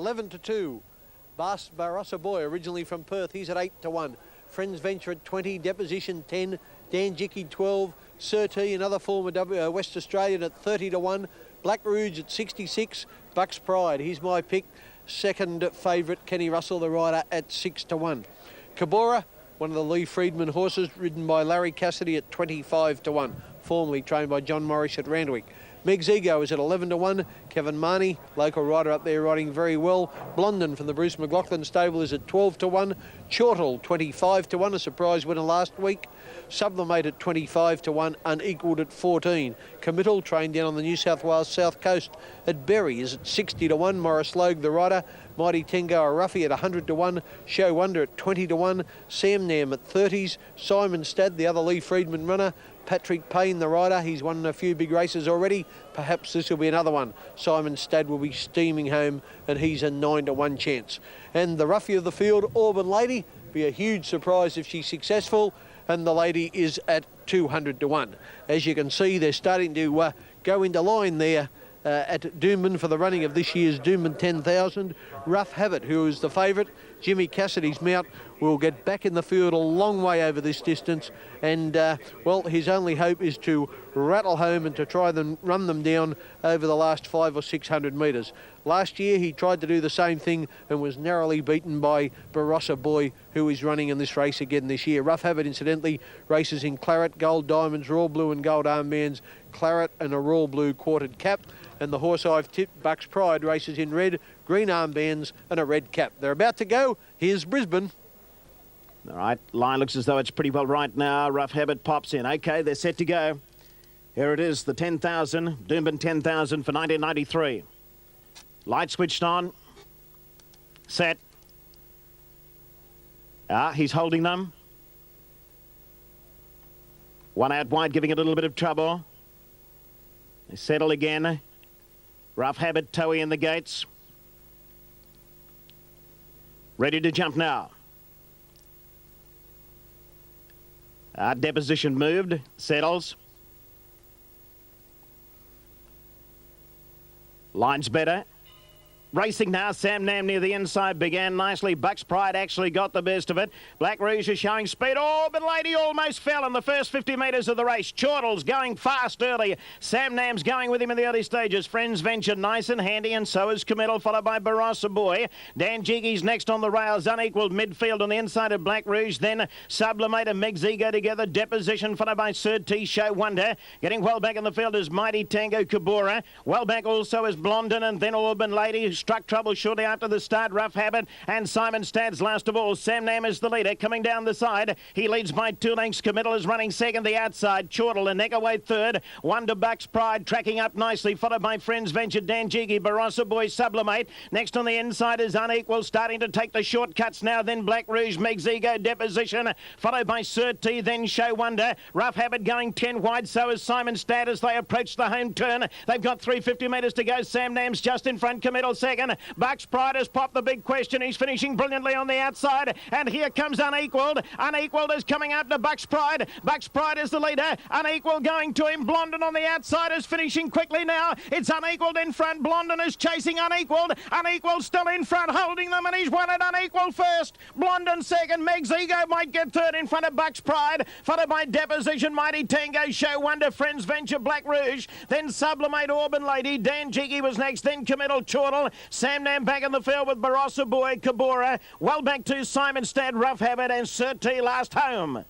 11-2. Barossa Boy, originally from Perth, he's at 8-1. Friends Venture at 20, Deposition 10, Dan Jicky 12, Surtee, another former West Australian at 30-1, Black Rouge at 66, Bucks Pride, he's my pick. Second favourite, Kenny Russell, the rider, at 6-1. Cabora, one of the Lee Friedman horses, ridden by Larry Cassidy at 25-1, formerly trained by John Morris at Randwick. Meg's Ego is at 11-1. Kevin Marnie, local rider up there, riding very well. Blondin from the Bruce McLaughlin stable is at 12-1. Chortle, 25-1, a surprise winner last week. Sublimate at 25-1, Unequalled at 14. Committal, trained down on the New South Wales South Coast at Berry, is at 60-1. Morris Logue, the rider. Mighty Tengo, a roughie at 100-1. Show Wonder at 20-1. Sam Nam at 30s. Simon Stad, the other Lee Friedman runner. Patrick Payne, the rider, he's won a few big races already. Perhaps this will be another one. Simon Stad will be steaming home, and he's a 9-1 chance. And the roughie of the field, Auburn Lady, be a huge surprise if she's successful, and the lady is at 200-1. As you can see, they're starting to go into line there at Doomben for the running of this year's Doomben 10,000. Rough Habit, who is the favourite, Jimmy Cassidy's mount, will get back in the field a long way over this distance, and well, his only hope is to rattle home and to try and run them down over the last 500 or 600 metres. Last year he tried to do the same thing and was narrowly beaten by Barossa Boy, who is running in this race again this year. Rough Habit, incidentally, races in claret, gold diamonds, royal blue and gold armbands, claret and a royal blue quartered cap. And the horse I've tipped, Bucks Pride, races in red, green armbands and a red cap. They're about to go. Here's Brisbane. All right, line looks as though it's pretty well right now. Rough Habit pops in. Okay, they're set to go. Here it is, the 10,000, Doomben 10,000 for 1993. Light switched on. Set. He's holding them. One out wide, giving it a little bit of trouble. They settle again. Rough Habit, Towie in the gates. Ready to jump now. Deposition moved, settles. Line's better. Racing now, Sam Nam near the inside began nicely. Bucks Pride actually got the best of it. Black Rouge is showing speed. Oh, but Lady almost fell in the first 50 metres of the race. Chortle's going fast early. Sam Nam's going with him in the early stages. Friends Venture nice and handy, and so is Committal, followed by Barossa Boy. Dan Jiggy's next on the rails. Unequalled midfield on the inside of Black Rouge. Then Sublimate and Meg's Ego together. Deposition, followed by Surtee, Show Wonder. Getting well back in the field is Mighty Tango Cabora. Well back also is Blondin, and then Auburn Lady. Struck trouble shortly after the start. Rough Habit and Simon Stad's last of all. Sam Nam is the leader coming down the side. He leads by 2 lengths. Committal is running second the outside. Chortle and neck away third. Wonder Bucks Pride tracking up nicely, followed by Friends Venture, Dan Jiggy, Barossa Boy, Sublimate. Next on the inside is Unequal, starting to take the shortcuts now. Then Black Rouge, Meg's Ego, Deposition, followed by Surtee, then Show Wonder. Rough Habit going 10 wide, so is Simon Stad as they approach the home turn. They've got 350 metres to go. Sam Nam's just in front. Committal second. Bucks Pride has popped the big question. He's finishing brilliantly on the outside. And here comes Unequalled. Unequalled is coming up to Bucks Pride. Bucks Pride is the leader. Unequalled going to him. Blondin on the outside is finishing quickly now. It's Unequalled in front. Blondin is chasing Unequalled. Unequalled still in front, holding them, and he's won it. Unequalled first. Blondin second. Meg's Ego might get third in front of Bucks Pride, followed by Deposition, Mighty Tango, Show Wonder, Friends Venture, Black Rouge, then Sublimate, Auburn Lady. Dan Jiggy was next, then Committal, Chortle. Sam Nam back in the field with Barossa Boy, Cabora. Well back to Simon Stad, Rough Habit, and Surtee last home.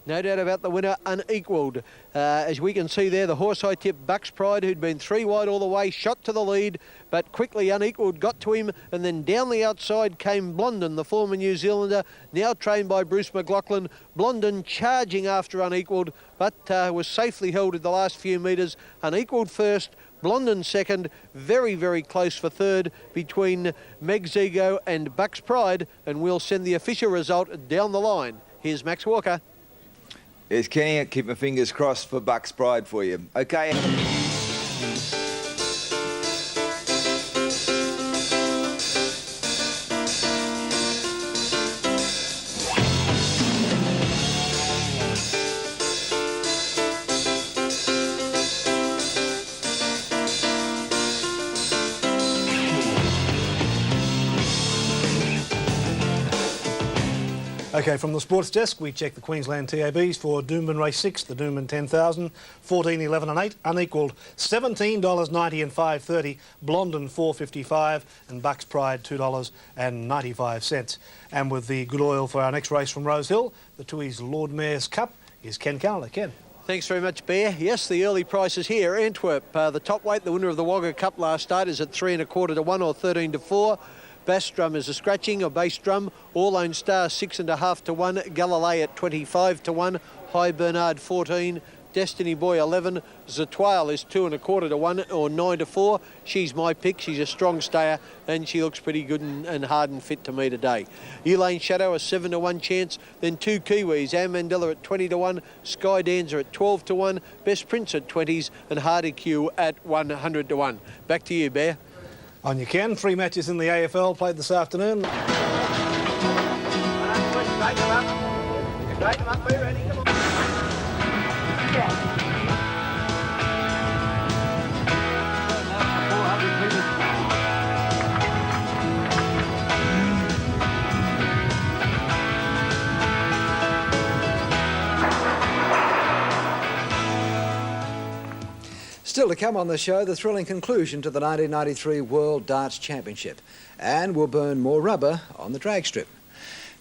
No doubt about the winner, Unequalled. As we can see there, the horse I tipped, Bucks Pride, who'd been 3 wide all the way, shot to the lead, but quickly Unequalled got to him, and then down the outside came Blondin, the former New Zealander, now trained by Bruce McLaughlin. Blondin charging after Unequalled, but was safely held at the last few metres. Unequalled first, Blondin second, very, very close for third between Meg's Ego and Bucks Pride, and we'll send the official result down the line. Here's Max Walker. Yes, Kenny, keep my fingers crossed for Bucks Pride for you. Okay. Okay, from the sports desk, we check the Queensland TABs for Doomben Race 6, the Doomben 10,000, 14, 11 and 8, unequalled $17.90 and $5.30, Blondin $4.55 and Bucks Pride $2.95. And with the good oil for our next race from Rose Hill, the Tooheys Lord Mayor's Cup, is Ken Canada. Ken. Thanks very much, Bear. Yes, the early prices here. Antwerp, the top weight, the winner of the Wagga Cup last start, is at 3 1/4 to 1 or 13 to 4. Bass Drum is a scratching, a bass drum. All Own Star 6 1/2 to 1. Galilei at 25 to 1. High Bernard 14. Destiny Boy 11. Zetoile is 2 1/4 to 1 or 9 to 4. She's my pick. She's a strong stayer and she looks pretty good and hard and fit to me today. Elaine Shadow a 7 to 1 chance. Then 2 Kiwis. Am Mandela at 20 to 1. Sky Dancer at 12 to 1. Best Prince at 20s and Hardy Q at 100 to 1. Back to you, Bear. On you, Ken. 3 matches in the AFL played this afternoon. Still to come on the show, the thrilling conclusion to the 1993 World Darts Championship. And we'll burn more rubber on the drag strip.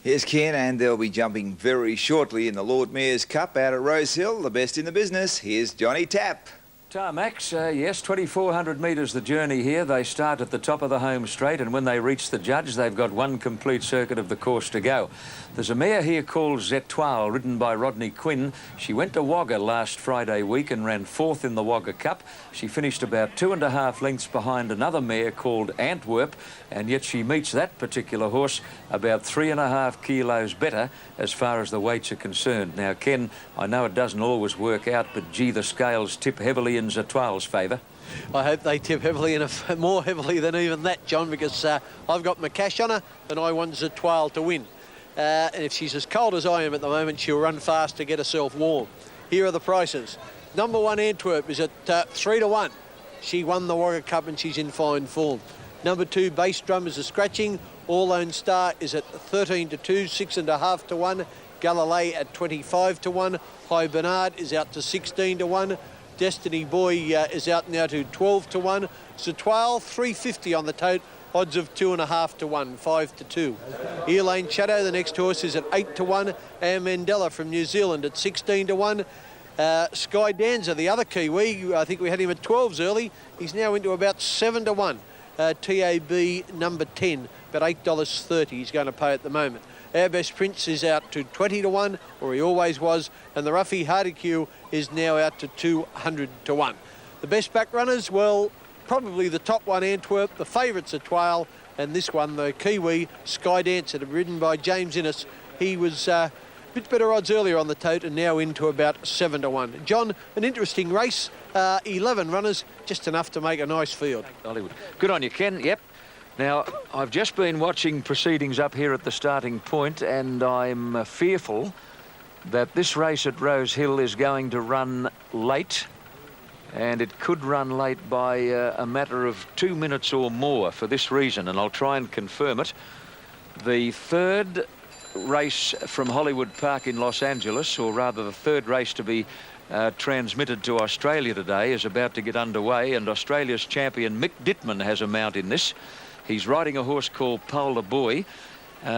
Here's Ken, and they'll be jumping very shortly in the Lord Mayor's Cup out at Rose Hill, the best in the business. Here's Johnny Tapp. Max, yes, 2,400 metres the journey here. They start at the top of the home straight, and when they reach the judge, they've got one complete circuit of the course to go. There's a mare here called Zetoile, ridden by Rodney Quinn. She went to Wagga last Friday week and ran 4th in the Wagga Cup. She finished about 2.5 lengths behind another mare called Antwerp, and yet she meets that particular horse about 3.5 kilos better as far as the weights are concerned. Now, Ken, I know it doesn't always work out, but gee, the scales tip heavily in Zetoile's favour. I hope they tip heavily, and more heavily than even that, John, because I've got my cash on her and I want Zetoile to win. And if she's as cold as I am at the moment, she'll run fast to get herself warm. Here are the prices. Number 1 Antwerp is at 3 to 1. She won the Wagga Cup and she's in fine form. Number 2 Bass Drum is a scratching. All Own Star is at 13 to 2, 6 1/2 to 1. Galilei at 25 to 1. High Bernard is out to 16 to 1. Destiny Boy is out now to 12 to 1. Zetoile 350 on the tote. Odds of 2.5 to 1, 5 to 2. Elaine Shadow, the next horse, is at 8 to 1. Am Mandela from New Zealand at 16 to 1. Sky Dancer, the other Kiwi, I think we had him at 12s early. He's now into about 7 to 1. TAB number 10, about $8.30 he's going to pay at the moment. Our Best Prince is out to 20 to 1, or he always was, and the Ruffy Hardy Q is now out to 200 to 1. The best back runners, well, probably the top one Antwerp, the favourites are Twale, and this one, the Kiwi, Sky Dancer, ridden by James Innes. He was a bit better odds earlier on the tote and now into about 7 to 1. John, an interesting race, 11 runners, just enough to make a nice field. Hollywood. Good on you, Ken. Yep. Now, I've just been watching proceedings up here at the starting point, and I'm fearful that this race at Rose Hill is going to run late, and it could run late by a matter of 2 minutes or more for this reason, and I'll try and confirm it. The third race from Hollywood Park in Los Angeles, or rather the third race to be transmitted to Australia today, is about to get underway, and Australia's champion Mick Dittman has a mount in this. He's riding a horse called Polar Boy.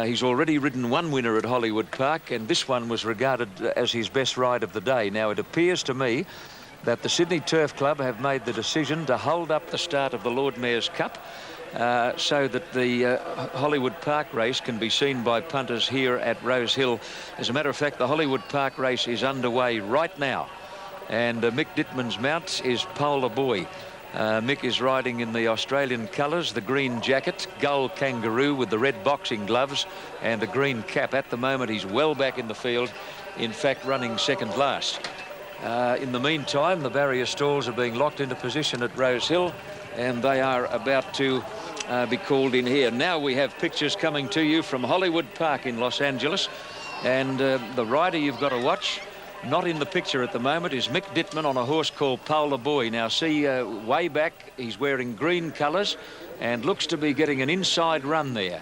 He's already ridden one winner at Hollywood Park, and this one was regarded as his best ride of the day. Now, it appears to me that the Sydney Turf Club have made the decision to hold up the start of the Lord Mayor's Cup so that the Hollywood Park race can be seen by punters here at Rose Hill. As a matter of fact, the Hollywood Park race is underway right now, and Mick Dittman's mount is Polar Boy. Mick is riding in the Australian colours, the green jacket, gull kangaroo with the red boxing gloves and a green cap. At the moment, he's well back in the field, in fact, running second last. In the meantime, the barrier stalls are being locked into position at Rose Hill, and they are about to be called in here. Now we have pictures coming to you from Hollywood Park in Los Angeles, and the rider you've got to watch, not in the picture at the moment, is Mick Dittman on a horse called Polar Boy. Now see, way back, he's wearing green colours and looks to be getting an inside run there.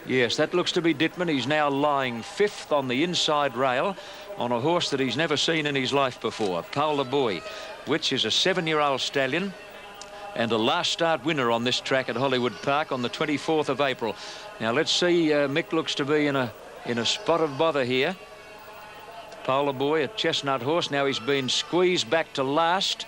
Yes, that looks to be Dittman. He's now lying 5th on the inside rail on a horse that he's never seen in his life before, Paula Boy, which is a 7-year-old stallion and a last start winner on this track at Hollywood Park on the 24th of April. Now let's see, Mick looks to be in a spot of bother here. Paula Boy, a chestnut horse. Now he's been squeezed back to last,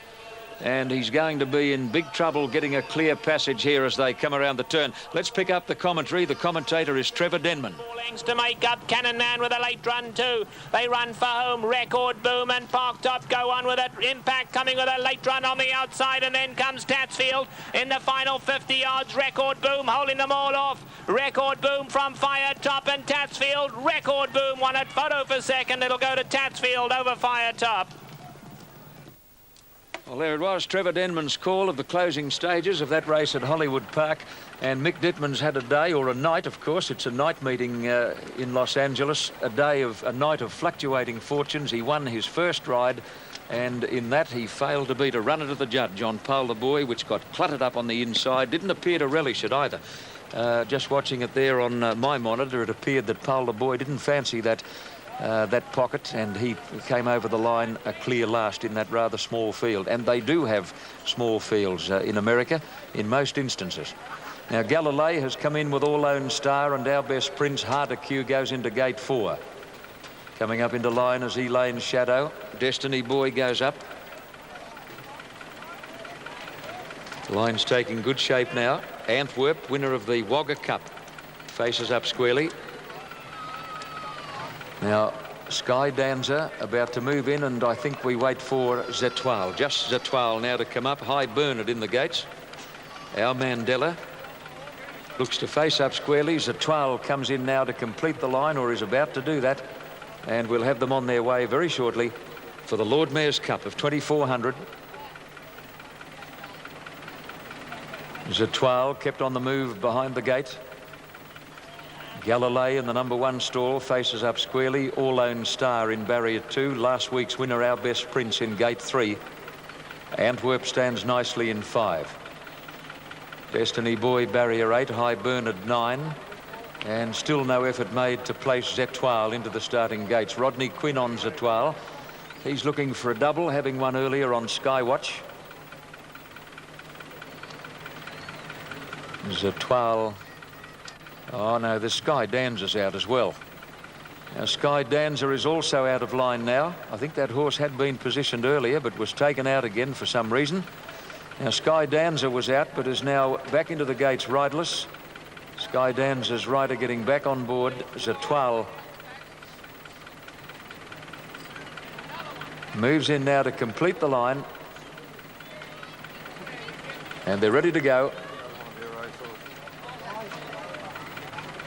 and he's going to be in big trouble getting a clear passage here as they come around the turn. Let's pick up the commentary. The commentator is Trevor Denman. 4 lengths to make up. Cannon Man with a late run too. They run for home. Record Boom and Park Top go on with it. Impact coming with a late run on the outside, and then comes Tatsfield in the final 50 yards. Record Boom holding them all off. Record Boom from Fire Top and Tatsfield. Record Boom won it. Photo for second. It'll go to Tatsfield over Fire Top. Well, there it was, Trevor Denman's call of the closing stages of that race at Hollywood Park. And Mick Dittman's had a day, or a night, of course. It's a night meeting in Los Angeles, a night of fluctuating fortunes. He won his first ride, and in that he failed to beat a runner to the judge on Paula Boy, which got cluttered up on the inside. Didn't appear to relish it either. Just watching it there on my monitor, it appeared that Paula Boy didn't fancy that pocket, and he came over the line a clear last in that rather small field. And they do have small fields in America in most instances. Now Galilei has come in with All Lone Star, and Our Best Prince Hardeque goes into gate 4. Coming up into line is Elaine Shadow. Destiny Boy goes up. Line's taking good shape now. Antwerp, winner of the Wagga Cup, faces up squarely. Now, Sky Dancer about to move in, and I think we wait for Zetoile. Just Zetoile now to come up. High Bernard in the gates. Our Mandela looks to face up squarely. Zetoile comes in now to complete the line, or is about to do that. And we'll have them on their way very shortly for the Lord Mayor's Cup of 2400. Zetoile kept on the move behind the gate. Galilei in the number 1 stall faces up squarely. All Lone Star in barrier 2. Last week's winner, Our Best Prince, in gate 3. Antwerp stands nicely in 5. Destiny Boy barrier 8. High Bernard 9. And still no effort made to place Zetoile into the starting gates. Rodney Quinn on Zetoile. He's looking for a double, having won earlier on Skywatch. Zetoile. Oh no, the Sky Dancer's out as well. Now Sky Dancer is also out of line now. I think that horse had been positioned earlier but was taken out again for some reason. Now Sky Dancer was out but is now back into the gates riderless. Sky Dancer's rider getting back on board. Zetoile moves in now to complete the line. And they're ready to go.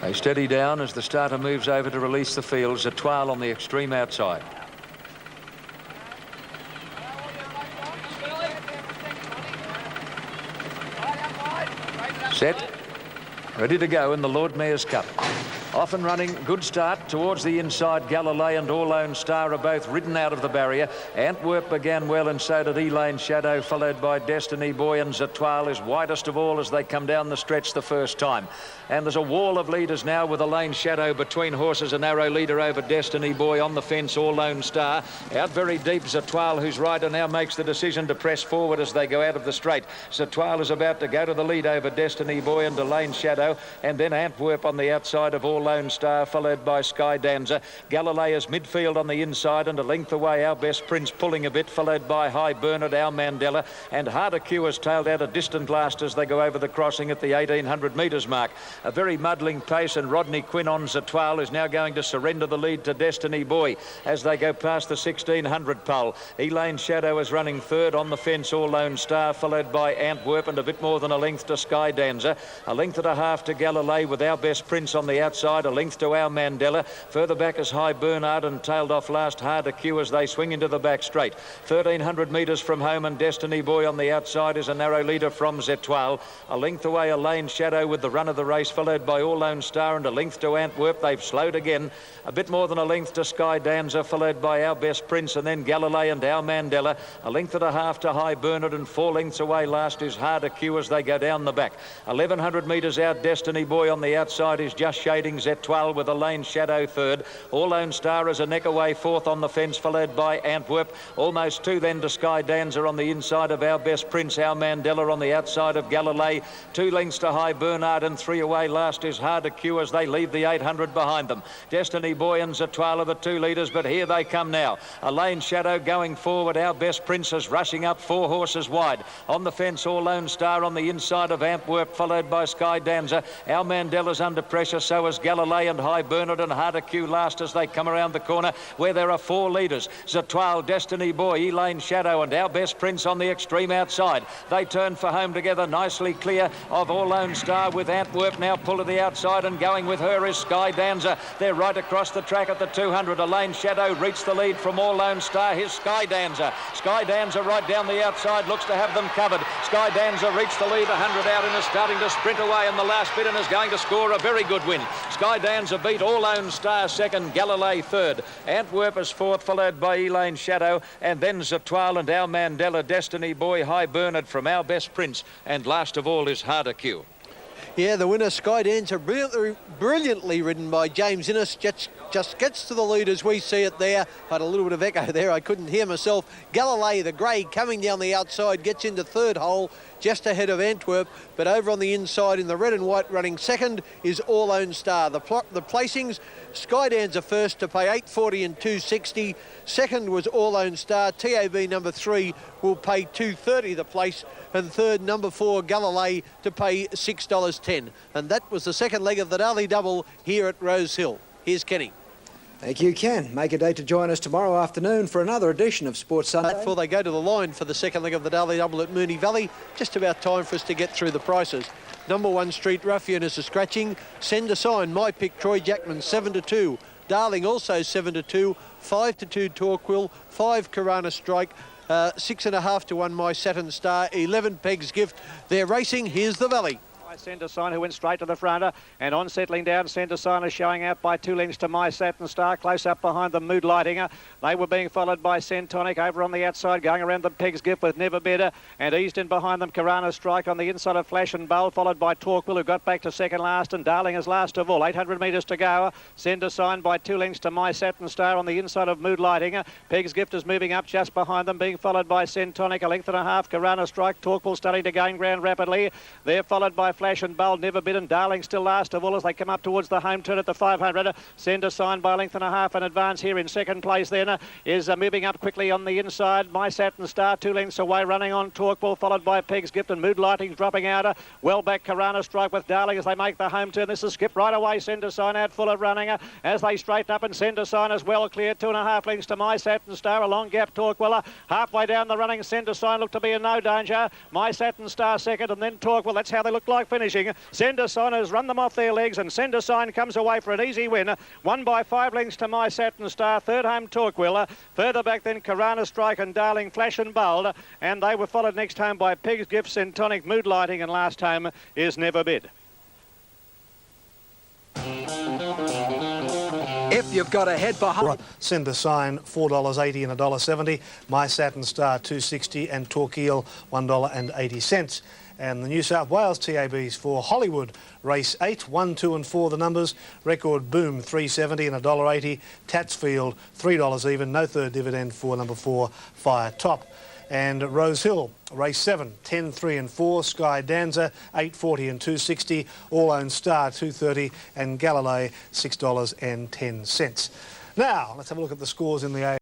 They steady down as the starter moves over to release the field. Zetoile on the extreme outside. Set. Ready to go in the Lord Mayor's Cup. Off and running, good start towards the inside. Galilei and All Lone Star are both ridden out of the barrier. Antwerp began well, and so did Elaine Shadow, followed by Destiny Boy, and Zetoile is widest of all as they come down the stretch the first time. And there's a wall of leaders now with Elaine Shadow between horses. A narrow leader over Destiny Boy. On the fence, All Lone Star. Out very deep, Zetoile, whose rider now makes the decision to press forward as they go out of the straight. Zetoile is about to go to the lead over Destiny Boy and Elaine Shadow, and then Antwerp on the outside of All Lone Star, followed by Sky Dancer. Galilei is midfield on the inside, and a length away Our Best Prince pulling a bit, followed by High Bernard, Our Mandela, and Hardeque has tailed out a distant last as they go over the crossing at the 1800 metres mark. A very muddling pace, and Rodney Quinn on Zetoile is now going to surrender the lead to Destiny Boy as they go past the 1600 pole. Elaine Shadow is running third. On the fence, All Lone Star, followed by Antwerp, and a bit more than a length to Sky Dancer. A length and a half to Galilei with Our Best Prince on the outside. outside, a length to Our Mandela. Further back is High Bernard and tailed off last Hard to Cue as they swing into the back straight. 1,300 metres from home, and Destiny Boy on the outside is a narrow leader from Zetoile. A length away, a Lane Shadow with the run of the race, followed by All Lone Star, and a length to Antwerp. They've slowed again. A bit more than a length to Sky Danza, followed by Our Best Prince, and then Galilei and Our Mandela. A length and a half to High Bernard, and 4 lengths away last is Hard to Cue as they go down the back. 1,100 metres out, Destiny Boy on the outside is just shading Zetoile with a Lane Shadow third. All Lone Star is a neck away fourth on the fence, followed by Antwerp. Almost 2 then to Sky Danza on the inside of Our Best Prince. Our Mandela on the outside of Galilei. 2 lengths to High Bernard, and 3 away last is Hard to Cue as they leave the 800 behind them. Destiny Boy and Zetoile are the 2 leaders, but here they come now. A Lane Shadow going forward. Our Best Prince is rushing up 4 horses wide. On the fence, All Lone Star on the inside of Antwerp, followed by Sky Danza. Our Mandela's under pressure, so is Galilei and High Bernard, and Hard to Cue last as they come around the corner where there are 4 leaders. Zetoile, Destiny Boy, Elaine Shadow and Our Best Prince on the extreme outside. They turn for home together, nicely clear of All Lone Star, with Antwerp now pull to the outside, and going with her is Sky Danza. They're right across the track at the 200. Elaine Shadow reached the lead from All Lone Star. Here's Sky Danza. Sky Danza right down the outside, looks to have them covered. Sky Danza reached the lead 100 out and is starting to sprint away in the last bit and is going to score a very good win. Sky Danza beat All Lone Star second, Galilei third. Antwerp is fourth, followed by Elaine Shadow, and then Zetoile and Our Mandela, Destiny Boy, High Bernard from Our Best Prince, and last of all is Hard to Cue. Yeah, the winner, Sky Danza, brilliantly ridden by James Innes, just gets to the lead as we see it there. Had a little bit of echo there, I couldn't hear myself. Galilei, the grey, coming down the outside, gets into third hole, just ahead of Antwerp, but over on the inside in the red and white running second is All Lone Star. The placings, Sky Danza first to pay $8.40 and $2.60. Second was All Lone Star. TAB number 3 will pay $2.30 the place, and third, number 4, Galilei, to pay $6.10. And that was the second leg of the Daily Double here at Rose Hill. Here's Kenny. Thank you, Ken. Make a date to join us tomorrow afternoon for another edition of Sports Sunday. Before they go to the line for the second leg of the Daily Double at Moonee Valley, just about time for us to get through the prices. Number 1, Street Ruffian is a scratching. Send a Sign, my pick, Troy Jackman, 7-2. Darling also 7-2. 5-2, Torquil. 5, Karana Strike. 6.5 to 1, My Saturn Star. 11, Peg's Gift. They're racing. Here's the Valley. Centre Sign, who went straight to the front, and on settling down, Centre Sign is showing out by 2 lengths to My Saturn Star. Close up behind them, Mood Lighting. They were being followed by Centonic over on the outside, going around the Peg's Gift with Never Better, and eased in behind them, Karana Strike on the inside of Flash and Bowl, followed by Torquil, who got back to second last, and Darling is last of all. 800 metres to go. Centre Sign by 2 lengths to My Saturn Star on the inside of Mood Lighting. Peg's Gift is moving up just behind them, being followed by Centonic, 1.5 lengths. Karana Strike, Torquil starting to gain ground rapidly. They're followed by Flash and Bowl, Never Better, and Darling still last of all as they come up towards the home turn at the 500. Centre Sign by 1.5 lengths in advance here in second place then is moving up quickly on the inside. My Saturn Star 2 lengths away, running on Torquil, followed by Peg's Gift, and Mood Lighting dropping out. Well back Karana Strike with Darling as they make the home turn. This is skipped right away. Centre Sign out full of running as they straighten up, and Centre Sign is well clear. 2.5 lengths to My Saturn Star. A long gap Torquil. Halfway down the running, Centre Sign looked to be in no danger. My Saturn Star second, and then Torquil. That's how they look like finishing. Centre Sign has run them off their legs, and Centre Sign comes away for an easy win. Won by 5 lengths to My Saturn Star. Third home Torquil. Further back then Karana Strike and Darling, Flash and Bold, and they were followed next home by Peg's Gift, Centonic, Mood Lighting, and last home is Never Bid. If you've got a head for Centre Sign $4.80 and $1.70. My Saturn Star $2.60 and Torquil $1.80. And the New South Wales TABs for Hollywood, race 8, 1, 2 and 4 the numbers. Record Boom $3.70 and $1.80. Tatsfield $3 even, no third dividend for number 4 Fire Top. And Rose Hill, race 7, 10, 3 and 4. Sky Danza $8.40 and $2.60. All Lone Star $2.30 and Galilei $6.10. Now let's have a look at the scores in the